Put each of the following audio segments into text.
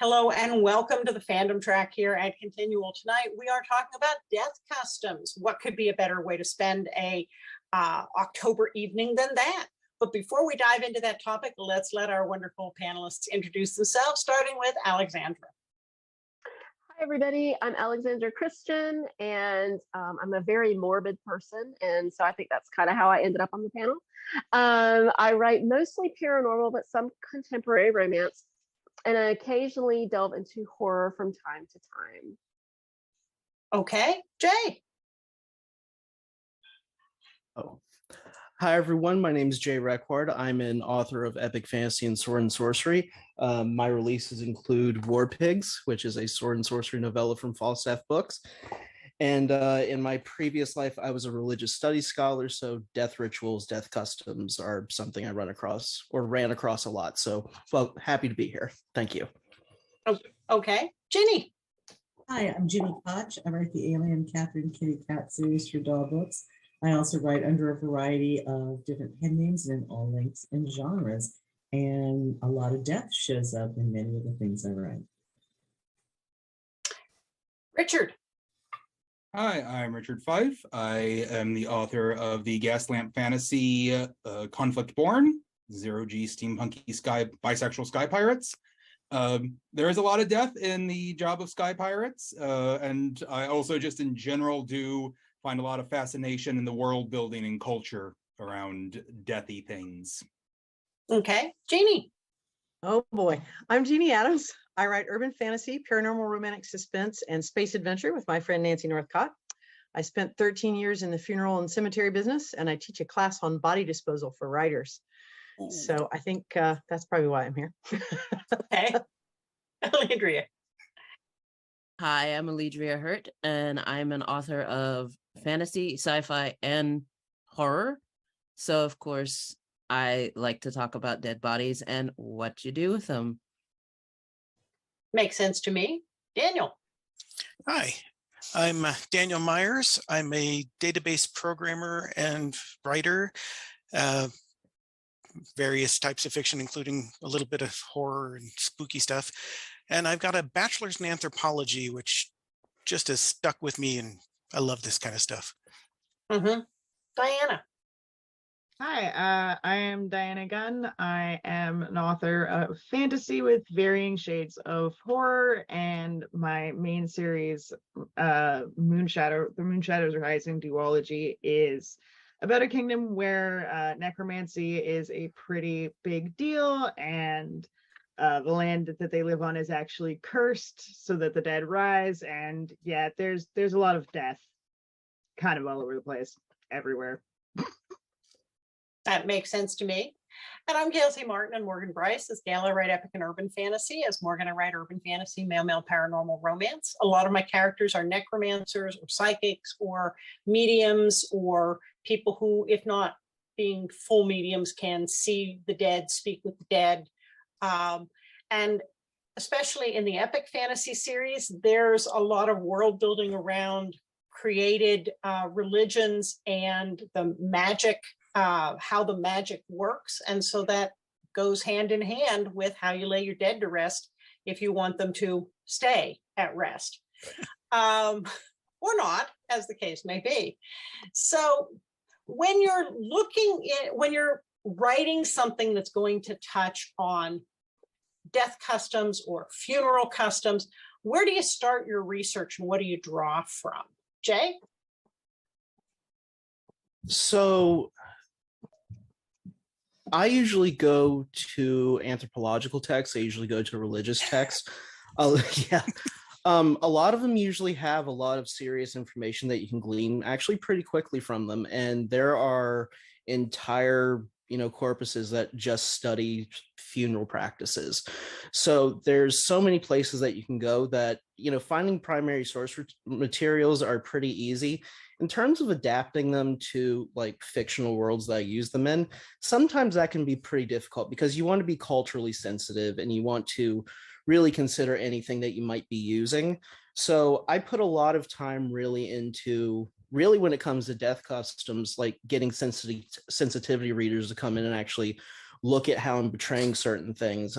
Hello and welcome to the fandom track here at ConTinual. Tonight we are talking about death customs. What could be a better way to spend a October evening than that? But before we dive into that topic, let's let our wonderful panelists introduce themselves, starting with Alexandra. Hi, everybody. I'm Alexandra Christian, and I'm a very morbid person, and so I think that's kind of how I ended up on the panel. I write mostly paranormal, but some contemporary romance, and I occasionally delve into horror from time to time. Okay, Jay. Oh, hi everyone. My name is Jay Requard. I'm an author of epic fantasy and sword and sorcery. My releases include War Pigs, which is a sword and sorcery novella from Falstaff Books. And in my previous life, I was a religious studies scholar, so death rituals, death customs are something I ran across a lot. So, well, happy to be here. Thank you. Okay, Ginny. Hi, I'm Ginny Koch. I write the Alien Catherine Kitty Cat series for Doll Books. I also write under a variety of different pen names in all lengths and genres, and a lot of death shows up in many of the things I write. Richard. Hi, I'm Richard Fife. I am the author of the Gaslamp Fantasy Conflict Born, Zero-G Steampunky Bisexual Sky Pirates. There is a lot of death in the job of Sky Pirates, and I also just in general do find a lot of fascination in the world building and culture around deathy things. Okay, Jeannie. Oh boy, I'm Jeannie Adams. I write urban fantasy, paranormal romantic suspense, and space adventure with my friend Nancy Northcott. I spent 13 years in the funeral and cemetery business, and I teach a class on body disposal for writers. So I think that's probably why I'm here. Okay, Alledria. Hi, I'm Alledria Hurt, and I'm an author of fantasy, sci-fi, and horror. So, of course, I like to talk about dead bodies and what you do with them. Makes sense to me. Daniel. Hi, I'm Daniel Myers. I'm a database programmer and writer, various types of fiction, including a little bit of horror and spooky stuff. And I've got a bachelor's in anthropology, which just has stuck with me, and I love this kind of stuff. Mm-hmm. Dianna. Hi, I am Dianna Gunn. I am an author of fantasy with varying shades of horror, and my main series, The Moonshadows Rising duology, is about a kingdom where necromancy is a pretty big deal, and the land that they live on is actually cursed so that the dead rise. And yeah, there's a lot of death kind of all over the place, everywhere. That makes sense to me. And I'm Gail T. Martin and Morgan Bryce. As Gail, I write epic and urban fantasy. As Morgan, I write urban fantasy, male paranormal romance. A lot of my characters are necromancers or psychics or mediums or people who, if not being full mediums, can see the dead, speak with the dead. And especially in the epic fantasy series, there's a lot of world building around created religions and the magic, how the magic works. And so that goes hand in hand with how you lay your dead to rest if you want them to stay at rest, or not, as the case may be. So when you're when you're writing something that's going to touch on death customs or funeral customs, where do you start your research and what do you draw from? Jay? So I usually go to anthropological texts. I usually go to religious texts. Yeah. A lot of them usually have a lot of serious information that you can glean actually pretty quickly from them. And there are entire, corpuses that just study funeral practices. So there's so many places that you can go that, finding primary source materials are pretty easy. In terms of adapting them to like fictional worlds that I use them in, sometimes that can be pretty difficult because you want to be culturally sensitive and you want to really consider anything that you might be using. So I put a lot of time really into when it comes to death customs, like getting sensitivity readers to come in and actually look at how I'm portraying certain things.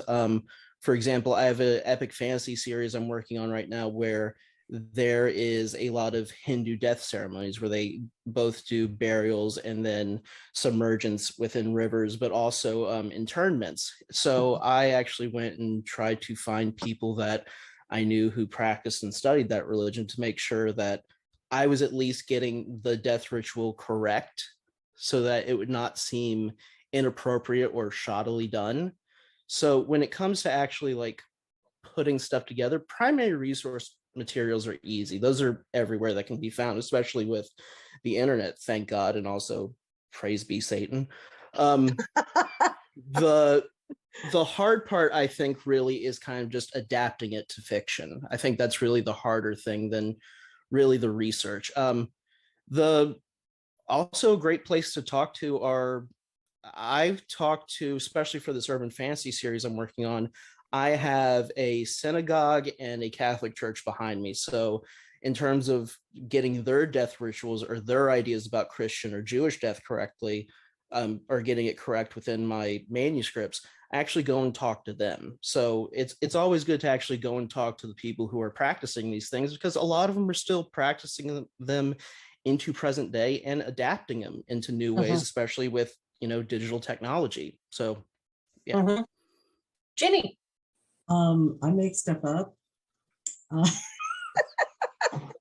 For example, I have an epic fantasy series I'm working on right now where there is a lot of Hindu death ceremonies where they both do burials and then submergence within rivers, but also internments. So I actually went and tried to find people that I knew who practiced and studied that religion to make sure that I was at least getting the death ritual correct so that it would not seem inappropriate or shoddily done. So when it comes to actually like putting stuff together, primary resource materials are easy. Those are everywhere that can be found, especially with the internet, thank God, and also praise be Satan. The hard part, I think, really is kind of just adapting it to fiction. I think that's really the harder thing than really the research. The also a great place to talk to are, I've talked to, especially for this urban fantasy series I'm working on, I have a synagogue and a Catholic church behind me. So in terms of getting their death rituals or their ideas about Christian or Jewish death correctly, or getting it correct within my manuscripts, I actually go and talk to them. So it's always good to actually go and talk to the people who are practicing these things, because a lot of them are still practicing them into present day and adapting them into new ways, especially with, digital technology. So yeah. Ginny. I make stuff up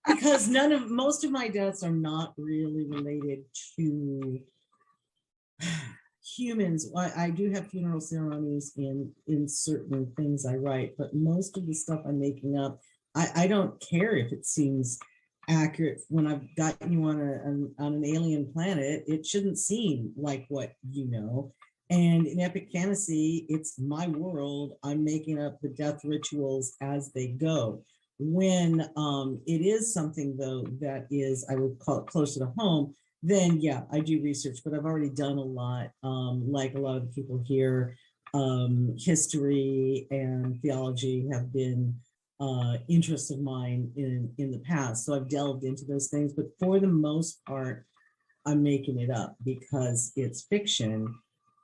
because most of my deaths are not really related to humans. I do have funeral ceremonies in certain things I write, but most of the stuff I'm making up, I don't care if it seems accurate. When I've got you on an alien planet, it shouldn't seem like what you know. And in epic fantasy, it's my world. I'm making up the death rituals as they go. When it is something, though, that is, I would call it closer to home, then yeah, I do research, but I've already done a lot. Like a lot of the people here, history and theology have been interests of mine in the past. So I've delved into those things, but for the most part, I'm making it up because it's fiction.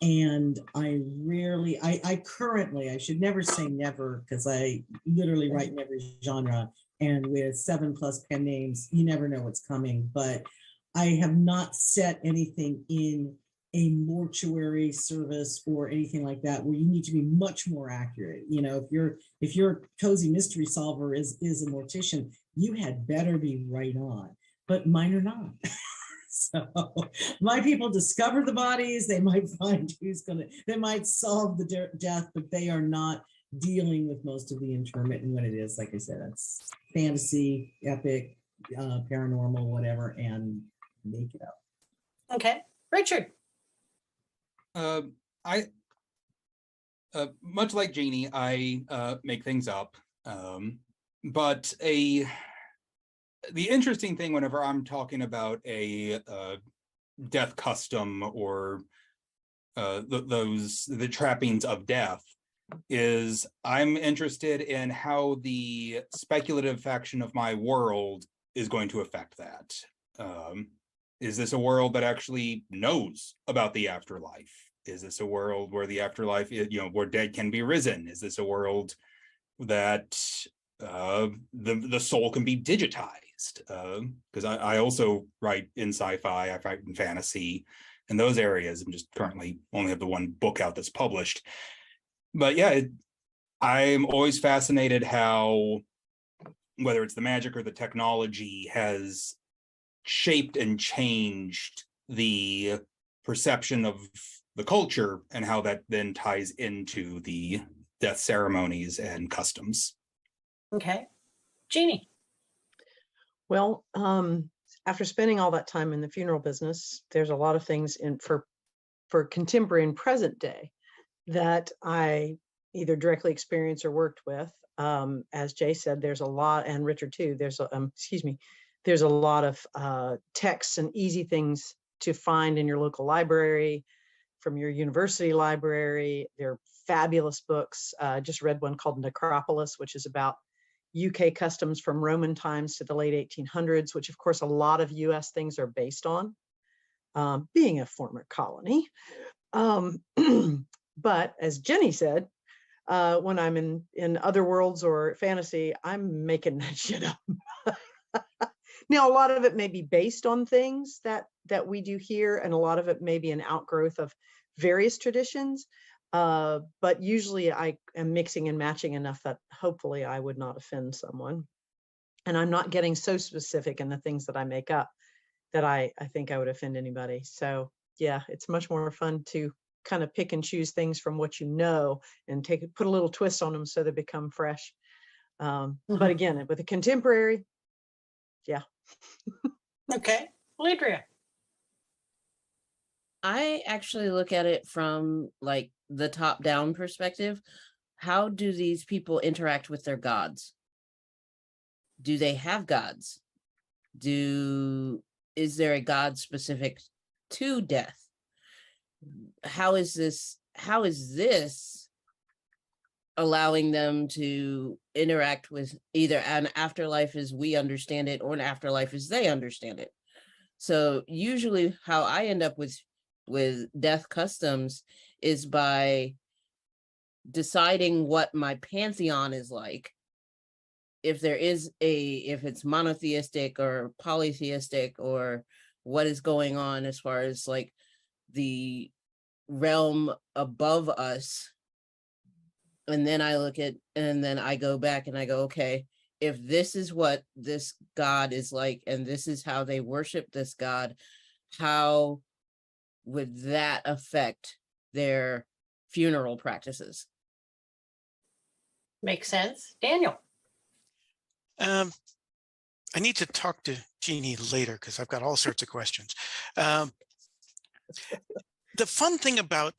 And I currently, I should never say never, because I literally write in every genre, and with 7+ pen names, you never know what's coming. But I have not set anything in a mortuary service or anything like that where you need to be much more accurate. If your cozy mystery solver is a mortician, you had better be right on. But mine are not. So my people discover the bodies, they might find they might solve the death, but they are not dealing with most of the interment. And what it is, like I said, it's fantasy, epic, paranormal, whatever, and make it up. Okay, Richard. I much like Jeannie, I make things up, but the interesting thing whenever I'm talking about a death custom or the trappings of death is I'm interested in how the speculative faction of my world is going to affect that. Is this a world that actually knows about the afterlife? Is this a world where the afterlife, where dead can be risen? Is this a world that the soul can be digitized? Because I also write in sci-fi, I write in fantasy, in those areas. I'm just currently only have the one book out that's published. But yeah, I'm always fascinated how, whether it's the magic or the technology, has shaped and changed the perception of the culture and how that then ties into the death ceremonies and customs. Okay. Jeannie. Well, after spending all that time in the funeral business, there's a lot of things for contemporary and present day that I either directly experienced or worked with. As Jay said, there's a lot, and Richard too, there's a lot of texts and easy things to find in your local library, from your university library. They're fabulous books. Just read one called Necropolis, which is about UK customs from Roman times to the late 1800s, which of course a lot of US things are based on, being a former colony. But as Jenny said, When I'm in other worlds or fantasy, I'm making that shit up. Now, a lot of it may be based on things that we do here, and a lot of it may be an outgrowth of various traditions. But usually I am mixing and matching enough that hopefully I would not offend someone. And I'm not getting so specific in the things that I make up that I think I would offend anybody. So yeah, it's much more fun to kind of pick and choose things from what you know and put a little twist on them so they become fresh. But again, with a contemporary, yeah. Okay, Alledria. I actually look at it from like the top down perspective. How do these people interact with their gods? Do they have gods? Is there a god specific to death? How is this allowing them to interact with either an afterlife as we understand it or an afterlife as they understand it? So usually how I end up with death customs is by deciding what my pantheon is like. If it's monotheistic or polytheistic, or what is going on as far as like the realm above us. And then I go back and I go, okay, if this is what this god is like, and this is how they worship this god, how would that affect their funeral practices? Makes sense. Daniel. I need to talk to Jeannie later because I've got all sorts of questions. The fun thing about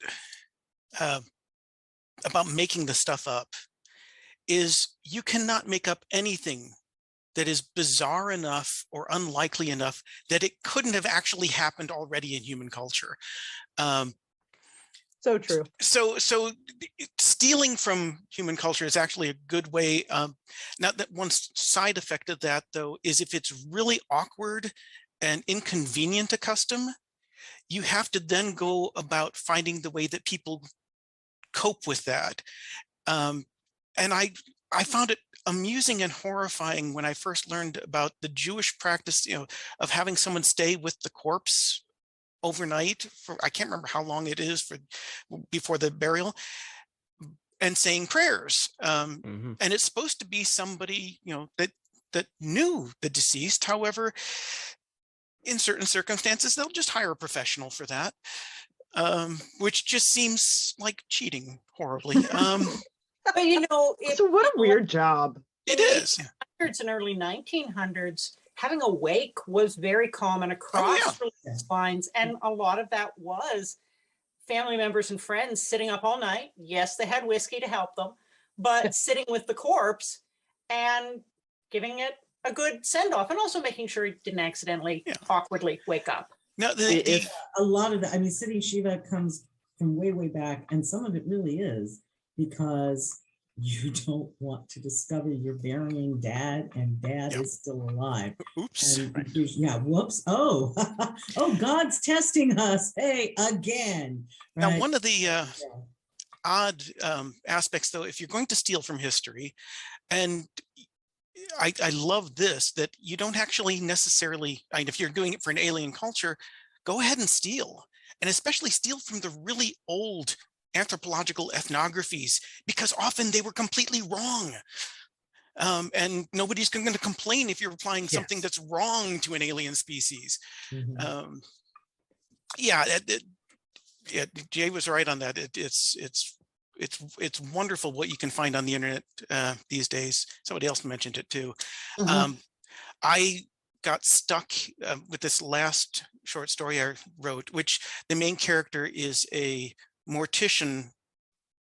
making the stuff up is you cannot make up anything that is bizarre enough or unlikely enough that it couldn't have actually happened already in human culture. So true. So stealing from human culture is actually a good way. Now, that one side effect of that, though, is if it's really awkward and inconvenient to custom, you have to then go about finding the way that people cope with that. And I found it amusing and horrifying when I first learned about the Jewish practice, of having someone stay with the corpse overnight for, I can't remember how long it is before the burial, and saying prayers. And it's supposed to be somebody, that knew the deceased. However, in certain circumstances, they'll just hire a professional for that, which just seems like cheating horribly. But so what a weird job. It is. And early 1900s, having a wake was very common across religious lines, and a lot of that was family members and friends sitting up all night. Yes, they had whiskey to help them, but sitting with the corpse and giving it a good send-off, and also making sure he didn't accidentally awkwardly wake up. Now, a lot of that, sitting Shiva comes from way, way back, and some of it really is because you don't want to discover you're burying dad and dad is still alive. Oops. Whoops. Oh, God's testing us. Hey, again. Right? Now, one of the odd aspects, though, if you're going to steal from history, and I love this, that you don't actually necessarily, if you're doing it for an alien culture, go ahead and steal, and especially steal from the really old anthropological ethnographies, because often they were completely wrong. And nobody's going to complain if you're applying something that's wrong to an alien species. Jay was right on that. It's wonderful what you can find on the internet these days. Somebody else mentioned it too. I got stuck with this last short story I wrote, which the main character is a mortician,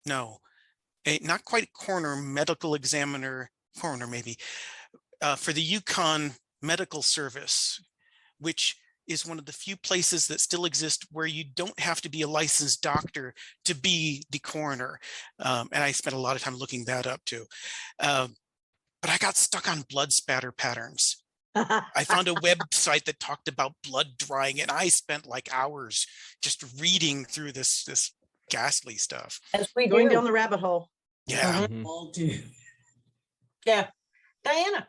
not quite coroner, medical examiner, coroner maybe, for the Yukon Medical Service, which is one of the few places that still exist where you don't have to be a licensed doctor to be the coroner. And I spent a lot of time looking that up too. But I got stuck on blood spatter patterns. I found a website that talked about blood drying, and I spent like hours just reading through this ghastly stuff. As we going down the rabbit hole. Yeah. Mhm. All do. Yeah. Dianna.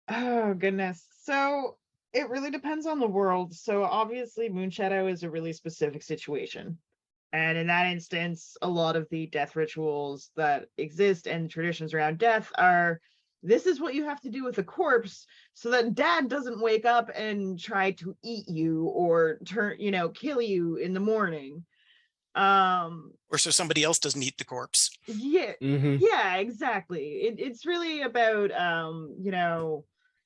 Oh, goodness. So it really depends on the world. So obviously, Moonshadow is a really specific situation. And in that instance, a lot of the death rituals that exist and traditions around death are this is what you have to do with a corpse so that dad doesn't wake up and try to eat you or kill you in the morning. Or so somebody else doesn't eat the corpse. Yeah, Mhm. yeah, exactly. It's really about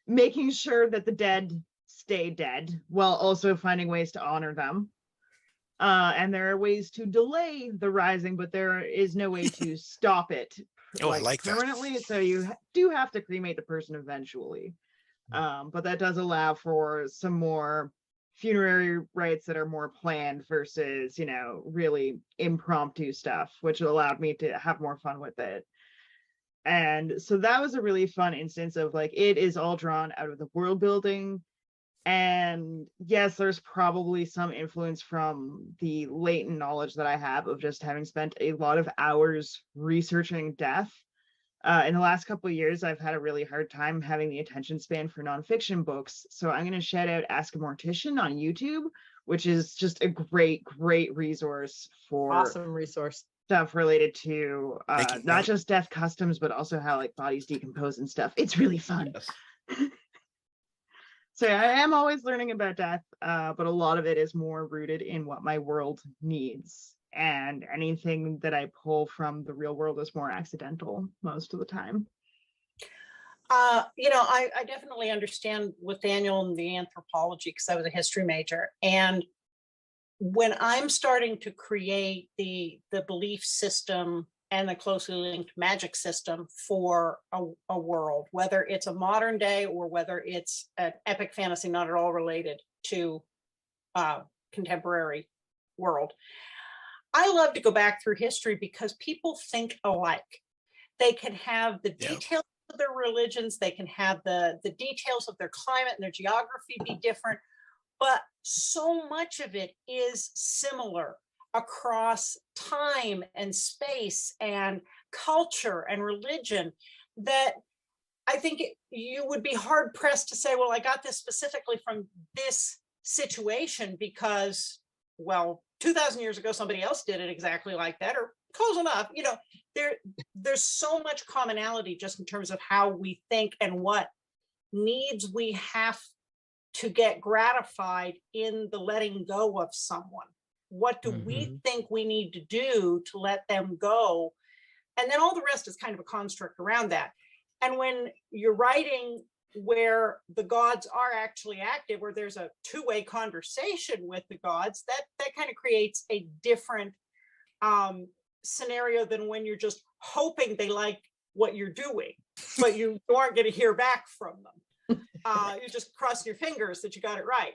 making sure that the dead stay dead while also finding ways to honor them. And there are ways to delay the rising, but there is no way to stop it Oh, I like that. permanently. So you do have to cremate the person eventually. But that does allow for some more funerary rites that are more planned versus, really impromptu stuff, which allowed me to have more fun with it. And so that was a really fun instance of like, it is all drawn out of the world building. And yes, there's probably some influence from the latent knowledge that I have of just having spent a lot of hours researching death. In the last couple of years, I've had a really hard time having the attention span for nonfiction books. So I'm going to shout out Ask a Mortician on YouTube, which is just a great, great resource for Awesome resource. stuff related to Making not note. just death customs, but also how like bodies decompose and stuff. It's really fun. Yes. So I am always learning about death, but a lot of it is more rooted in what my world needs. And anything that I pull from the real world is more accidental most of the time. I definitely understand with Daniel and the anthropology because I was a history major. And when I'm starting to create the belief system and the closely linked magic system for a world, whether it's a modern day or whether it's an epic fantasy not at all related to contemporary world, I love to go back through history because people think alike. They can have the details of their religions, they can have the details of their climate and their geography be different, but so much of it is similar across time and space and culture and religion that I think you would be hard pressed to say, well, I got this specifically from this situation because, well, 2,000 years ago, somebody else did it exactly like that, or close enough. There's so much commonality just in terms of how we think and what needs we have to get gratified in the letting go of someone. What do we think we need to do to let them go? And then all the rest is kind of a construct around that. And when you're writing where the gods are actually active, where there's a two-way conversation with the gods, that kind of creates a different scenario than when you're just hoping they like what you're doing, but you aren't going to hear back from them. You just cross your fingers that you got it right.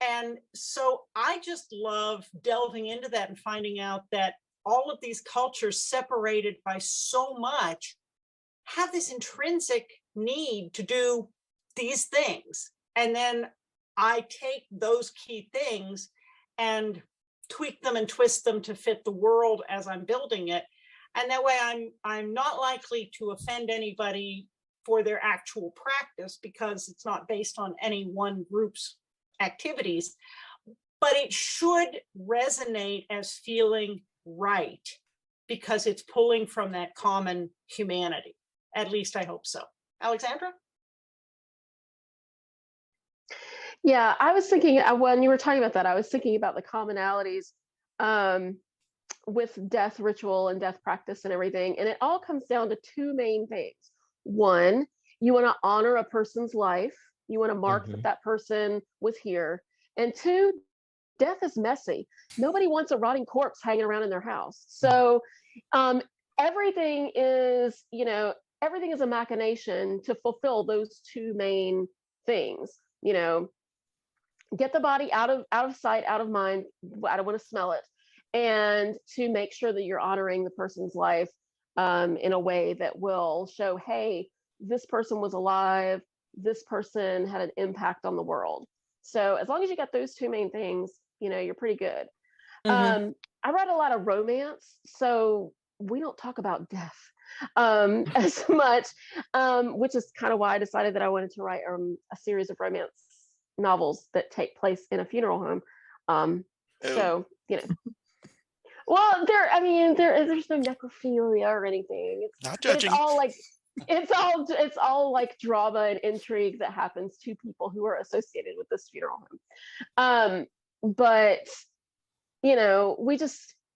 And so I just love delving into that and finding out that all of these cultures separated by so much have this intrinsic need to do these things. And then I take those key things and tweak them and twist them to fit the world as I'm building it. And that way I'm not likely to offend anybody for their actual practice because it's not based on any one group's activities, but it should resonate as feeling right because it's pulling from that common humanity. At least I hope so. Alexandra? Yeah, I was thinking when you were talking about that, I was thinking about the commonalities with death ritual and death practice and everything. And it all comes down to two main things. One, you want to honor a person's life. You want to mark that that person was here. And two, death is messy. Nobody wants a rotting corpse hanging around in their house. So everything is a machination to fulfill those two main things. Get the body out of sight, out of mind. I don't want to smell it. And to make sure that you're honoring the person's life in a way that will show, hey, this person was alive. This person had an impact on the world. So as long as you got those two main things, you're pretty good. I read a lot of romance. So we don't talk about death as much, which is kind of why I decided that I wanted to write a series of romance novels that take place in a funeral home. So, you know, well, there's no necrophilia or anything. Not judging. It's all like drama and intrigue that happens to people who are associated with this funeral home. But you know,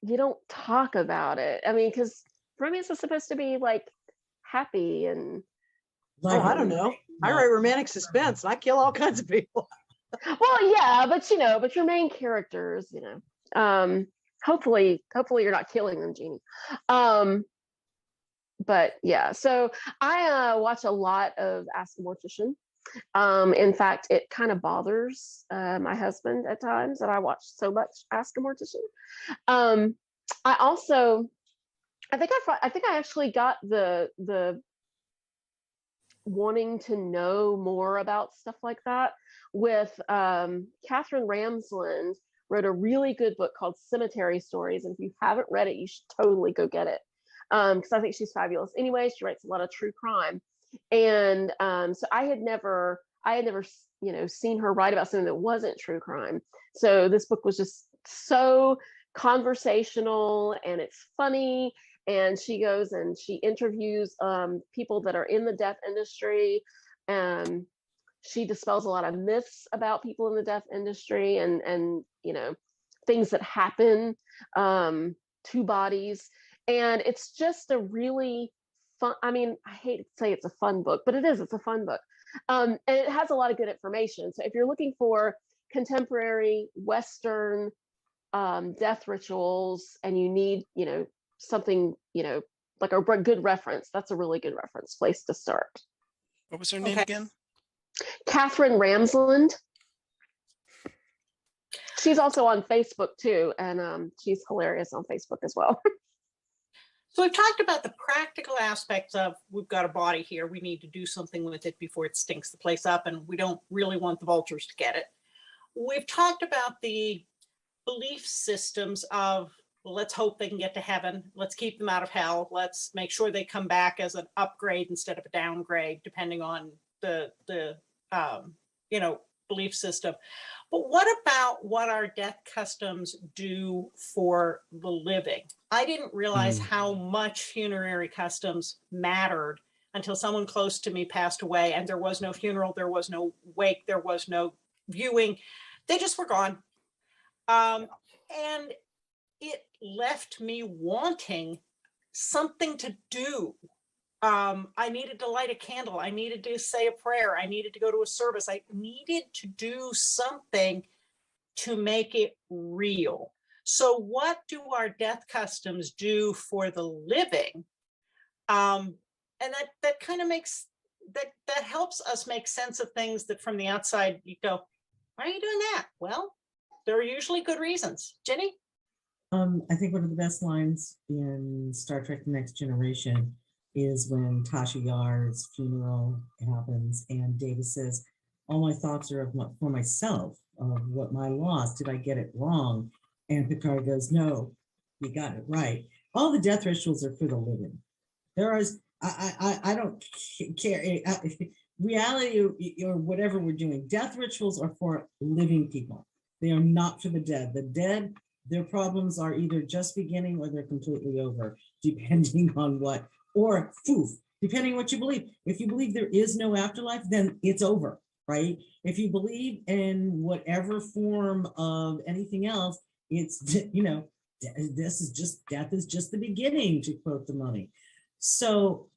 you don't talk about it. I mean, because romance is supposed to be like happy and I don't know. I write romantic suspense and I kill all kinds of people. Well, yeah, but your main characters, you know, hopefully you're not killing them, Jeannie. But yeah, so I watch a lot of Ask a Mortician. In fact, it kind of bothers my husband at times that I watch so much Ask a Mortician. I think I actually got the wanting to know more about stuff like that with Catherine Ramsland wrote a really good book called Cemetery Stories, and if you haven't read it, you should totally go get it, because I think she's fabulous. Anyway, she writes a lot of true crime, and so I had never you know, seen her write about something that wasn't true crime. So this book was just so conversational and it's funny, and she goes and she interviews people that are in the death industry, and she dispels a lot of myths about people in the death industry and you know, things that happen to bodies. And it's just a really fun, I mean, I hate to say it's a fun book, but it's a fun book. And it has a lot of good information. So if you're looking for contemporary Western death rituals and you need, you know, something, you know, like a good reference, that's a really good reference place to start. What was her name again? Catherine Ramsland. She's also on Facebook too, and she's hilarious on Facebook as well. So we've talked about the practical aspects of, we've got a body here, we need to do something with it before it stinks the place up, and we don't really want the vultures to get it. We've talked about the belief systems of, well, let's hope they can get to heaven, let's keep them out of hell, let's make sure they come back as an upgrade instead of a downgrade, depending on the you know, belief system. But what about what our death customs do for the living? I didn't realize how much funerary customs mattered until someone close to me passed away, and there was no funeral, there was no wake, there was no viewing. They just were gone. And it left me wanting something to do. I needed to light a candle. I needed to say a prayer. I needed to go to a service. I needed to do something to make it real. So what do our death customs do for the living? And that kind of makes, that helps us make sense of things that from the outside you go, why are you doing that? Well, there are usually good reasons. Ginny? I think one of the best lines in Star Trek: The Next Generation is when Tasha Yar's funeral happens and Data says, all my thoughts are for myself, of what my loss, did I get it wrong? And Picard goes, no, you got it right. All the death rituals are for the living. There is, I don't care, reality or whatever we're doing, death rituals are for living people. They are not for the dead. The dead, their problems are either just beginning or they're completely over, depending on what, or poof, depending on what you believe. If you believe there is no afterlife, then it's over, right? If you believe in whatever form of anything else, it's, you know, this is just, death is just the beginning, to quote the Mummy. So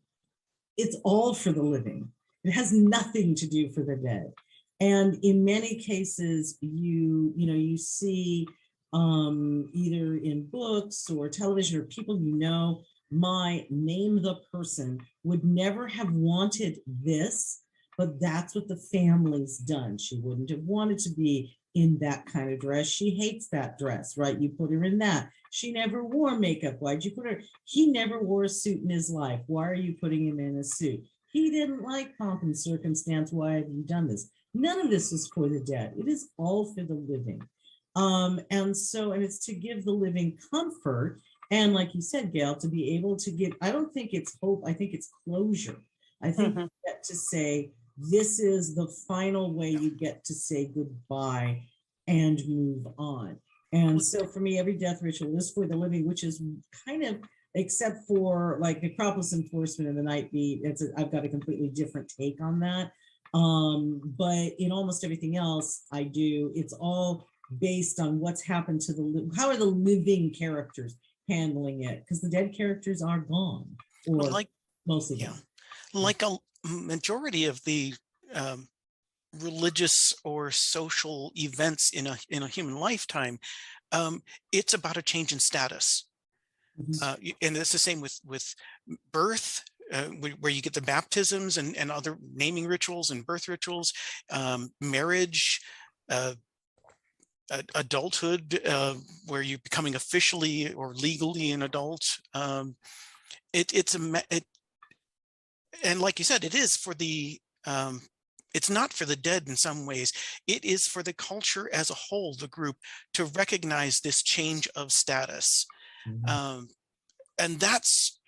it's all for the living. It has nothing to do for the dead. And in many cases, you see either in books or television or people you know, my name the person would never have wanted this, but that's what the family's done. She wouldn't have wanted to be in that kind of dress. She hates that dress, right? You put her in that. She never wore makeup. Why'd you put her? He never wore a suit in his life. Why are you putting him in a suit? He didn't like pomp and circumstance. Why have you done this? None of this is for the dead. It is all for the living. And it's to give the living comfort And like you said, Gail, to be able to give, I don't think it's hope, I think it's closure. I think you get to say, this is the final way you get to say goodbye and move on. And so for me, every death ritual is for the living, which is kind of, except for like necropolis enforcement and the night beat, I've got a completely different take on that. But in almost everything else I do, it's all based on what's happened to how are the living characters handling it? Because the dead characters are gone, or like mostly gone. Like a majority of the religious or social events in a human lifetime, it's about a change in status. And it's the same with birth, where you get the baptisms and other naming rituals and birth rituals, marriage, adulthood, where you're becoming officially or legally an adult. And like you said, it is for the it's not for the dead in some ways. It is for the culture as a whole, the group, to recognize this change of status. And that's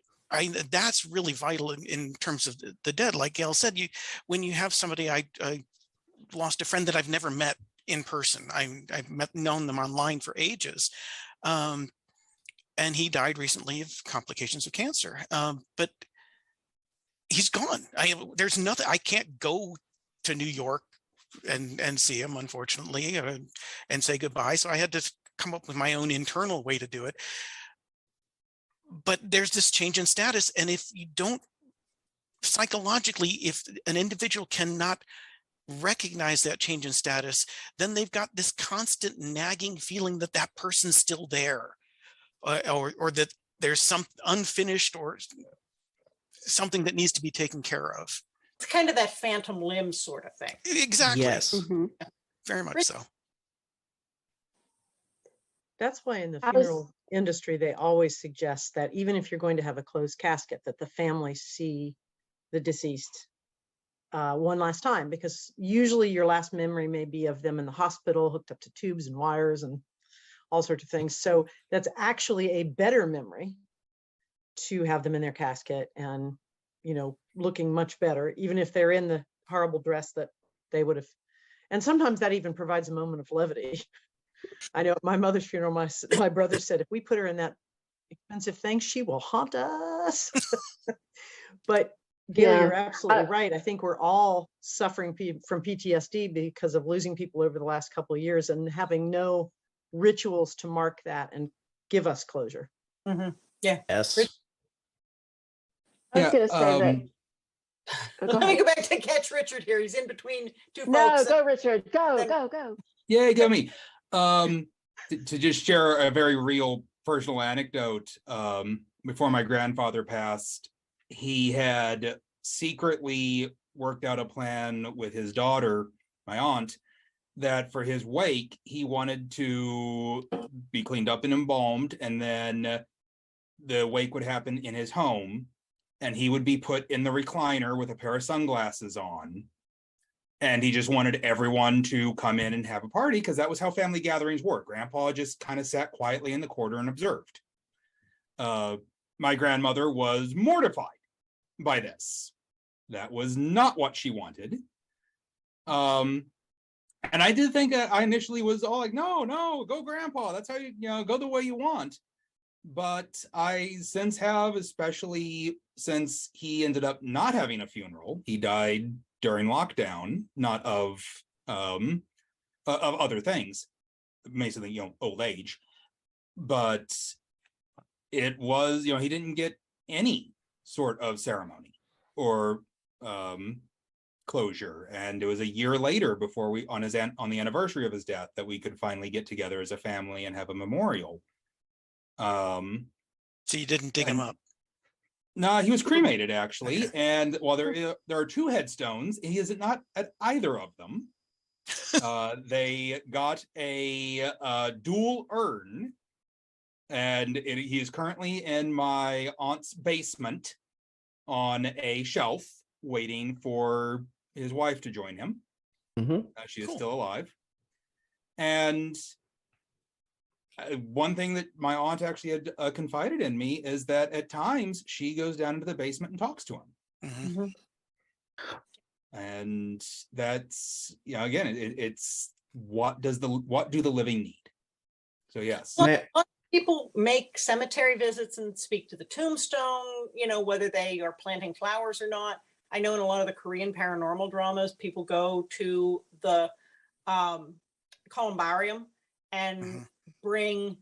really vital in terms of the dead. Like Gail said, when you have somebody, I lost a friend that I've never met in person. I've known them online for ages. And he died recently of complications of cancer. But he's gone. There's nothing, I can't go to New York and see him, unfortunately, and say goodbye. So I had to come up with my own internal way to do it. But there's this change in status. And if you don't, psychologically, if an individual cannot recognize that change in status, then they've got this constant nagging feeling that that person's still there, or that there's some unfinished or something that needs to be taken care of. It's kind of that phantom limb sort of thing. Exactly. Yes. Very much so. That's why in the funeral industry, they always suggest that even if you're going to have a closed casket, that the family see the deceased one last time, because usually your last memory may be of them in the hospital, hooked up to tubes and wires and all sorts of things. So that's actually a better memory to have them in their casket and, looking much better, even if they're in the horrible dress that they would have. And sometimes that even provides a moment of levity. I know at my mother's funeral, my brother said, if we put her in that expensive thing, she will haunt us. But Gail, you're absolutely right. I think we're all suffering from PTSD because of losing people over the last couple of years and having no rituals to mark that and give us closure. Yeah. Yes. I was going to say that. Let me go back to catch Richard here. He's in between two No, folks. go Richard. Go. Yeah, go me. To just share a very real personal anecdote. Before my grandfather passed, he had secretly worked out a plan with his daughter, my aunt, that for his wake, he wanted to be cleaned up and embalmed, and then the wake would happen in his home, and he would be put in the recliner with a pair of sunglasses on. And he just wanted everyone to come in and have a party, because that was how family gatherings work. Grandpa just kind of sat quietly in the corner and observed. My grandmother was mortified by this. That was not what she wanted. And I did think I initially was all like, no, go Grandpa. That's how you go the way you want. But I since have, especially since he ended up not having a funeral. He died during lockdown, not of other things, basically, old age. But it was, he didn't get any sort of ceremony or closure. And it was a year later before we, on the anniversary of his death, that we could finally get together as a family and have a memorial. So you didn't dig him up? No, he was cremated, actually. And while there are two headstones, he is not at either of them. They got a dual urn, and he is currently in my aunt's basement on a shelf, waiting for his wife to join him. She is still alive. And one thing that my aunt actually had confided in me is that at times she goes down into the basement and talks to him. Mhm. And that's, again, it's what do the living need? So yes. Well, a lot of people make cemetery visits and speak to the tombstone, whether they are planting flowers or not. I know in a lot of the Korean paranormal dramas, people go to the columbarium and bring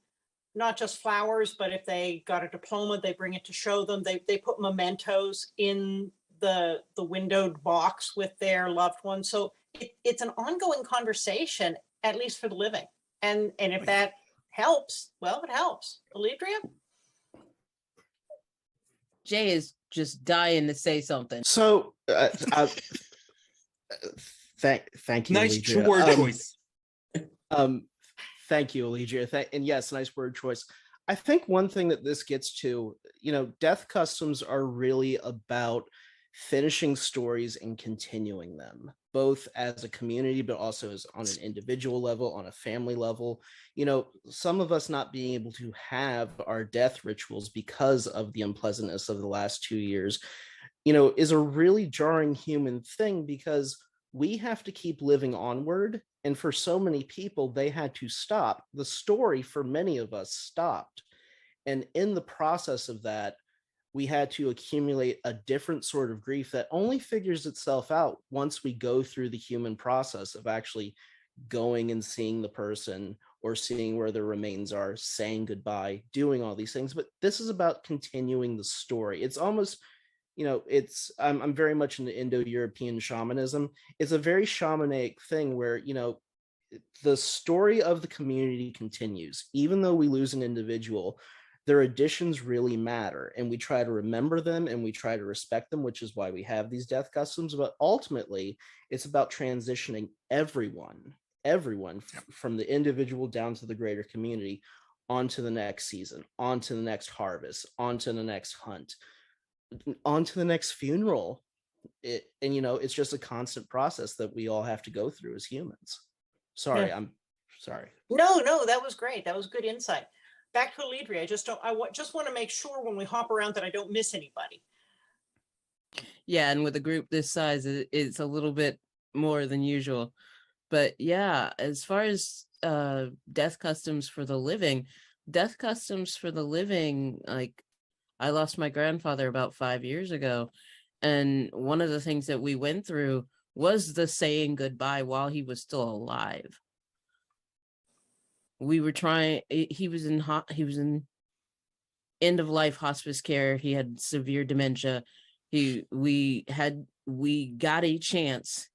not just flowers, but if they got a diploma, they bring it to show them. They put mementos in the windowed box with their loved ones. So it's an ongoing conversation, at least for the living. And if that helps, well, it helps. Alledria? Jay is just dying to say something. So, thank you, Nice Alledria. word choice. Thank you, Alledria. And yes, nice word choice. I think one thing that this gets to, death customs are really about finishing stories and continuing them, both as a community, but also as on an individual level, on a family level. Some of us not being able to have our death rituals because of the unpleasantness of the last 2 years, is a really jarring human thing, because we have to keep living onward. And for so many people, they had to stop. The story for many of us stopped. And in the process of that, we had to accumulate a different sort of grief that only figures itself out once we go through the human process of actually going and seeing the person, or seeing where their remains are, saying goodbye, doing all these things. But this is about continuing the story. It's almost, I'm very much into Indo-European shamanism. It's a very shamanic thing where, the story of the community continues. Even though we lose an individual, their additions really matter, and we try to remember them and we try to respect them, which is why we have these death customs. But ultimately, it's about transitioning everyone from the individual down to the greater community, onto the next season, onto the next harvest, onto the next hunt, onto the next funeral. It's just a constant process that we all have to go through as humans. Sorry, Yeah. I'm sorry. No, that was great. That was good insight. Back to Alledria. I just want to make sure when we hop around that I don't miss anybody. Yeah, and with a group this size, it's a little bit more than usual. But yeah, as far as death customs for the living, like, I lost my grandfather about 5 years ago, and one of the things that we went through was the saying goodbye while he was still alive. We were trying, he was in end of life hospice care. He had severe dementia. We got a chance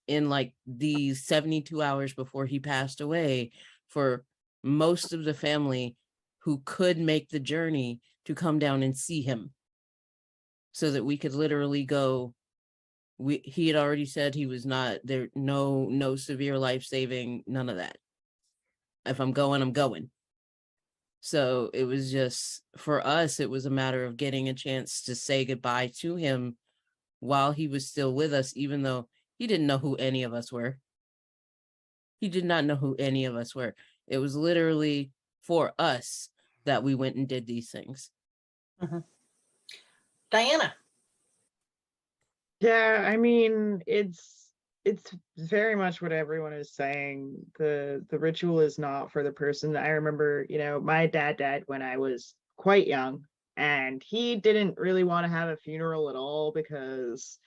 in like the 72 hours before he passed away for most of the family who could make the journey to come down and see him, so that we could literally go. He had already said he was not there, no severe life-saving, none of that. If I'm going, I'm going. So it was just, for us, it was a matter of getting a chance to say goodbye to him while he was still with us, even though he didn't know who any of us were. He did not know who any of us were. It was literally for us that we went and did these things. Dianna. Yeah, I mean, it's very much what everyone is saying. The ritual is not for the person. I remember, my dad died when I was quite young, and he didn't really want to have a funeral at all because,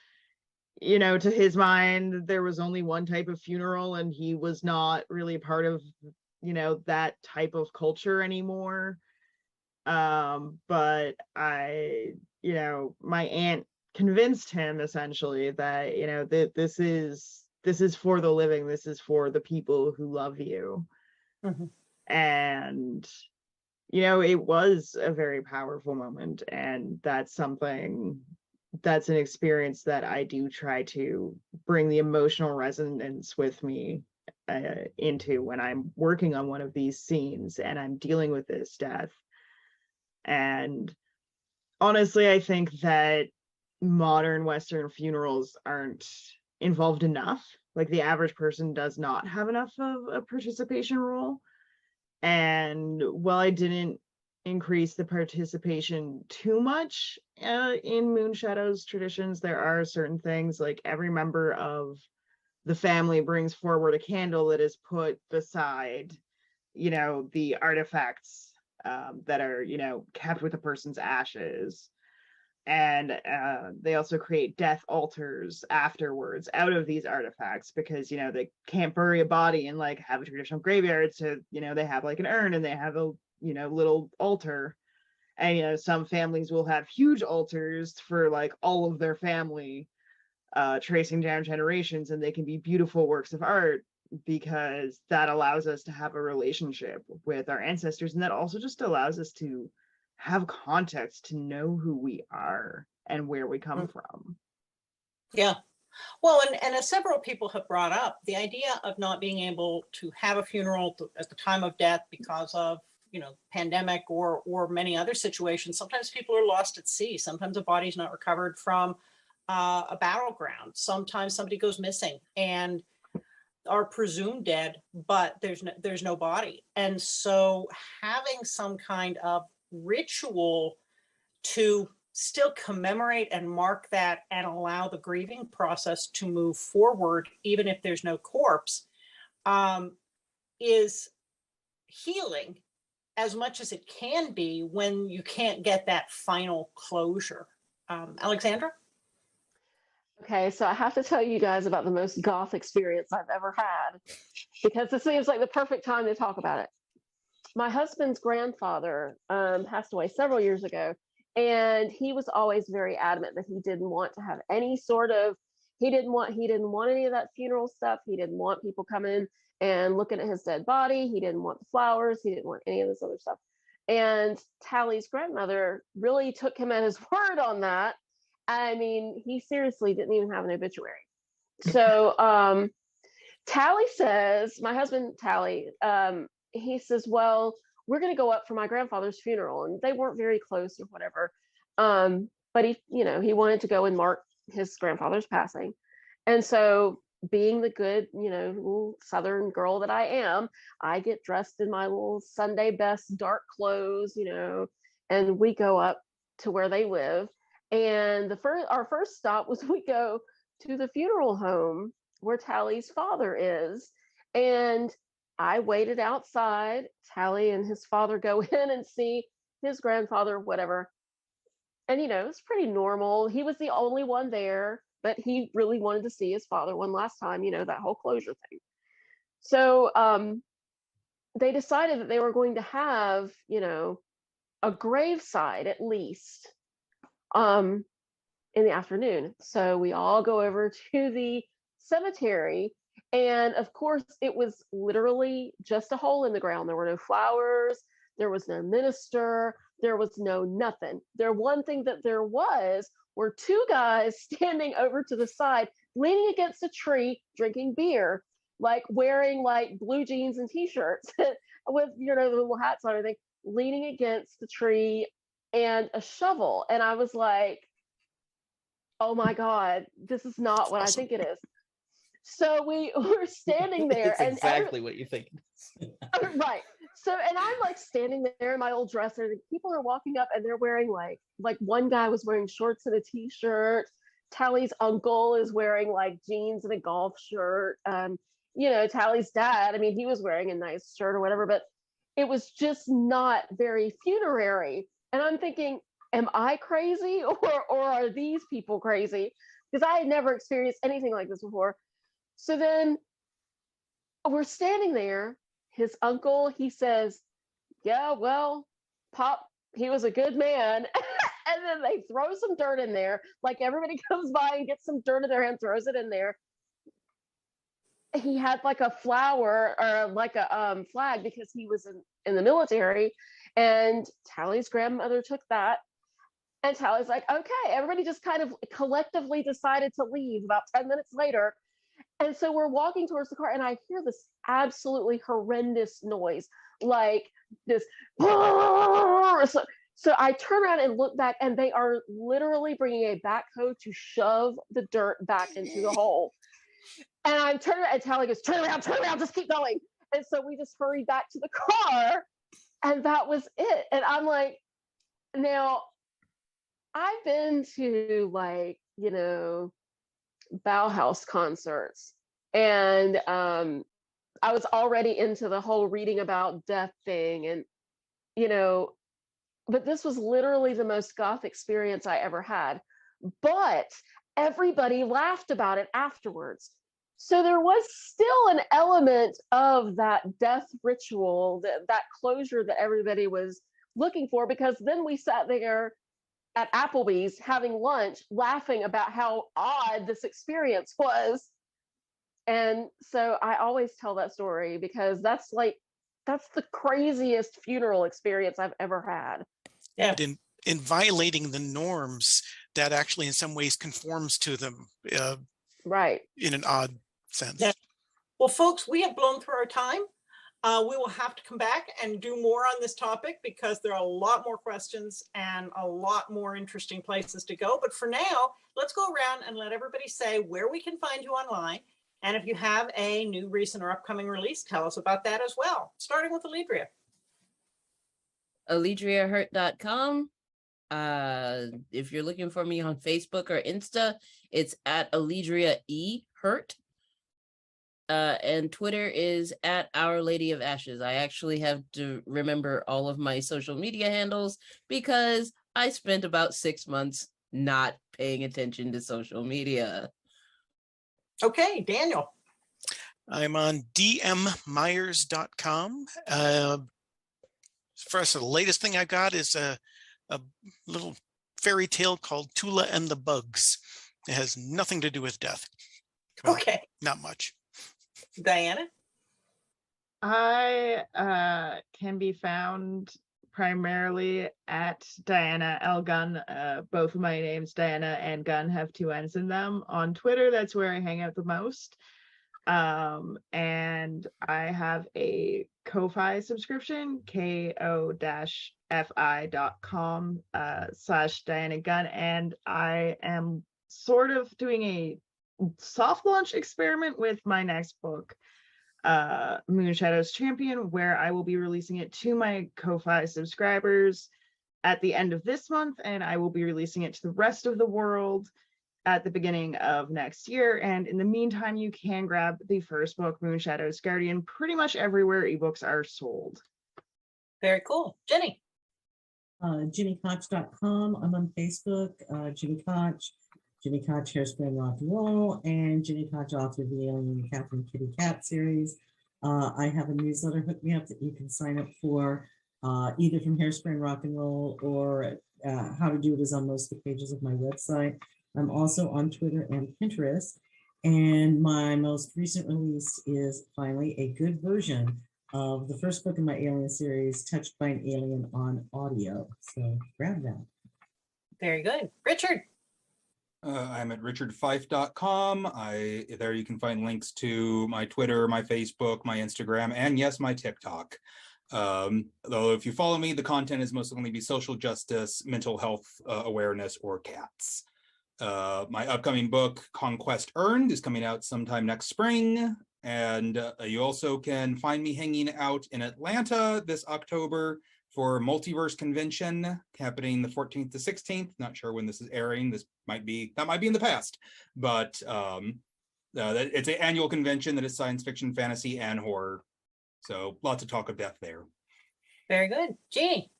to his mind, there was only one type of funeral, and he was not really part of, that type of culture anymore. But my aunt convinced him essentially that, that this is for the living, this is for the people who love you. And it was a very powerful moment, and that's an experience that I do try to bring the emotional resonance with me into when I'm working on one of these scenes and I'm dealing with this death. And honestly, I think that modern Western funerals aren't involved enough. Like, the average person does not have enough of a participation role. And while I didn't increase the participation too much in Moon Shadow's traditions, there are certain things like every member of the family brings forward a candle that is put beside, the artifacts that are, kept with a person's ashes. And they also create death altars afterwards out of these artifacts because they can't bury a body and like have a traditional graveyard, so they have like an urn and they have a little altar. And some families will have huge altars for like all of their family, tracing down generations, and they can be beautiful works of art because that allows us to have a relationship with our ancestors, and that also just allows us to have context to know who we are and where we come from. Yeah. Well, and as several people have brought up, the idea of not being able to have a funeral at the time of death because of, pandemic or many other situations. Sometimes people are lost at sea. Sometimes a body's not recovered from a battleground. Sometimes somebody goes missing and are presumed dead, but there's no body. And so having some kind of ritual to still commemorate and mark that and allow the grieving process to move forward, even if there's no corpse, is healing as much as it can be when you can't get that final closure. Alexandra? Okay, so I have to tell you guys about the most goth experience I've ever had, because this seems like the perfect time to talk about it. My husband's grandfather passed away several years ago, and he was always very adamant that he didn't want to have any sort of, he didn't want any of that funeral stuff. He didn't want people coming and looking at his dead body. He didn't want the flowers. He didn't want any of this other stuff. And Tally's grandmother really took him at his word on that. I mean, he seriously didn't even have an obituary. So Tally says, my husband Tally, he says, well, we're going to go up for my grandfather's funeral. And they weren't very close or whatever. But he wanted to go and mark his grandfather's passing. And so being the good, little Southern girl that I am, I get dressed in my little Sunday best dark clothes, and we go up to where they live. And our first stop was we go to the funeral home where Tally's father is. And I waited outside. Tally and his father go in and see his grandfather, whatever. And, it's pretty normal. He was the only one there, but he really wanted to see his father one last time, that whole closure thing. So they decided that they were going to have, a graveside at least in the afternoon. So we all go over to the cemetery. And of course, it was literally just a hole in the ground. There were no flowers. There was no minister. There was no nothing. One thing that there were two guys standing over to the side, leaning against a tree, drinking beer, like wearing like blue jeans and t-shirts with, the little hats and everything, leaning against the tree and a shovel. And I was like, oh my God, this is not what I think it is. So we were standing there. It's exactly what you think. Right. So, and I'm like standing there in my old dresser, and people are walking up and they're wearing like one guy was wearing shorts and a t-shirt. Tally's uncle is wearing like jeans and a golf shirt. Tally's dad, I mean, he was wearing a nice shirt or whatever, but it was just not very funerary. And I'm thinking, am I crazy or are these people crazy? Because I had never experienced anything like this before. So then we're standing there. His uncle, he says, yeah, well, Pop, he was a good man. And then they throw some dirt in there. Like everybody comes by and gets some dirt in their hand, throws it in there. He had like a flower or like a flag because he was in the military. And Tally's grandmother took that. And Tally's like, okay, everybody just kind of collectively decided to leave about 10 minutes later. And so we're walking towards the car and I hear this absolutely horrendous noise, like this. So I turn around and look back and they are literally bringing a backhoe to shove the dirt back into the hole. And I'm turning and Tally goes, turn around, just keep going. And so we just hurried back to the car, and that was it. And I'm like, now I've been to, like, Bauhaus concerts, and I was already into the whole reading about death thing, and but this was literally the most goth experience I ever had. But everybody laughed about it afterwards. So there was still an element of that death ritual, that closure that everybody was looking for, because then we sat there at Applebee's having lunch, laughing about how odd this experience was. And so I always tell that story because that's the craziest funeral experience I've ever had. Yeah. But in violating the norms, that actually in some ways conforms to them, right, in an odd sense. Yeah. Well, folks, we have blown through our time. We will have to come back and do more on this topic because there are a lot more questions and a lot more interesting places to go. But for now, let's go around and let everybody say where we can find you online. And if you have a new, recent, or upcoming release, tell us about that as well. Starting with Alledria. AlledriaHurt.com. If you're looking for me on Facebook or Insta, it's at Alledria E Hurt. And Twitter is at Our Lady of Ashes. I actually have to remember all of my social media handles because I spent about 6 months not paying attention to social media. Okay, Daniel. I'm on dmmyers.com. First, the latest thing I got is a little fairy tale called Tula and the Bugs. It has nothing to do with death. Well, okay. Not much. Dianna? I can be found primarily at Dianna L. Gunn. Both of my names, Dianna and Gunn, have 2 N's in them. On Twitter, that's where I hang out the most. And I have a Ko-Fi subscription, ko-fi.com/Dianna Gunn. And I am sort of doing a soft launch experiment with my next book, Moonshadow's Champion, where I will be releasing it to my Ko-Fi subscribers at the end of this month, and I will be releasing it to the rest of the world at the beginning of next year. And in the meantime, you can grab the first book, Moonshadow's Guardian, pretty much everywhere ebooks are sold. Very cool. Jenny? JinnyKoch.com. I'm on Facebook, Ginny Koch, Ginny Koch Hairspray and Rock and Roll, and Ginny Koch, author of the Alien and Catherine Kitty Cat series. I have a newsletter, Hook Me Up, that you can sign up for, either from Hairspray and Rock and Roll, or how to do it is on most of the pages of my website. I'm also on Twitter and Pinterest, and my most recent release is finally a good version of the first book in my Alien series, Touched by an Alien, on audio. So grab that. Very good. Richard? I'm at richardfife.com. There you can find links to my Twitter, my Facebook, my Instagram, and yes, my TikTok. Though if you follow me, the content is mostly going to be social justice, mental health awareness, or cats. My upcoming book, Conquest Earned, is coming out sometime next spring. And you also can find me hanging out in Atlanta this October for Multiverse Convention, happening the 14th to 16th. Not sure when this is airing. That might be in the past, but it's an annual convention that is science fiction, fantasy, and horror. So lots of talk of death there. Very good. Jeannie?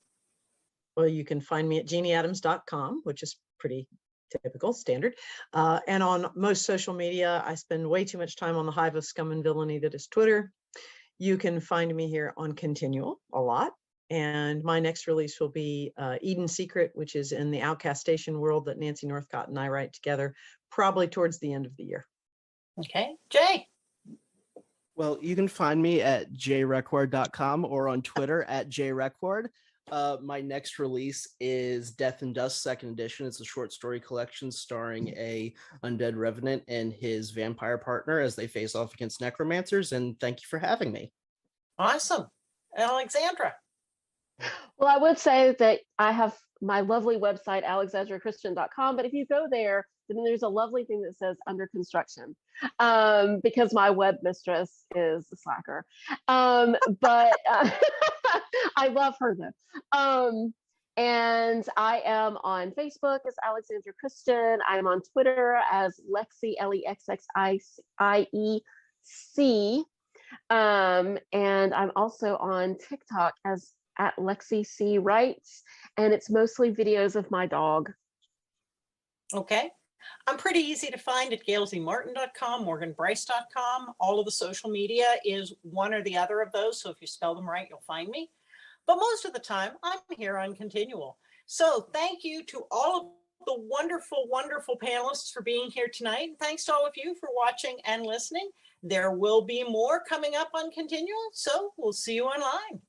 Well, you can find me at jeannieadams.com, which is pretty typical, standard. And on most social media, I spend way too much time on the hive of scum and villainy that is Twitter. You can find me here on ConTinual a lot. And my next release will be Eden Secret, which is in the Outcast Station world that Nancy Northcott and I write together, probably towards the end of the year. Okay. Jay? Well, you can find me at jrequard.com or on Twitter at jrequard. My next release is Death and Dust Second Edition. It's a short story collection starring a undead revenant and his vampire partner as they face off against necromancers. And thank you for having me. Awesome. Alexandra? Well, I would say that I have my lovely website, alexandrachristian.com. But if you go there, then there's a lovely thing that says under construction, because my web mistress is a slacker. But I love her though. And I am on Facebook as Alexandra Christian. I'm on Twitter as Lexi, Lexxiiec. And I'm also on TikTok as at Lexi C Writes, and it's mostly videos of my dog. Okay. I'm pretty easy to find at gailzmartin.com, morganbryce.com. All of the social media is one or the other of those. So if you spell them right, you'll find me. But most of the time, I'm here on ConTinual. So thank you to all of the wonderful, wonderful panelists for being here tonight. And thanks to all of you for watching and listening. There will be more coming up on ConTinual, so we'll see you online.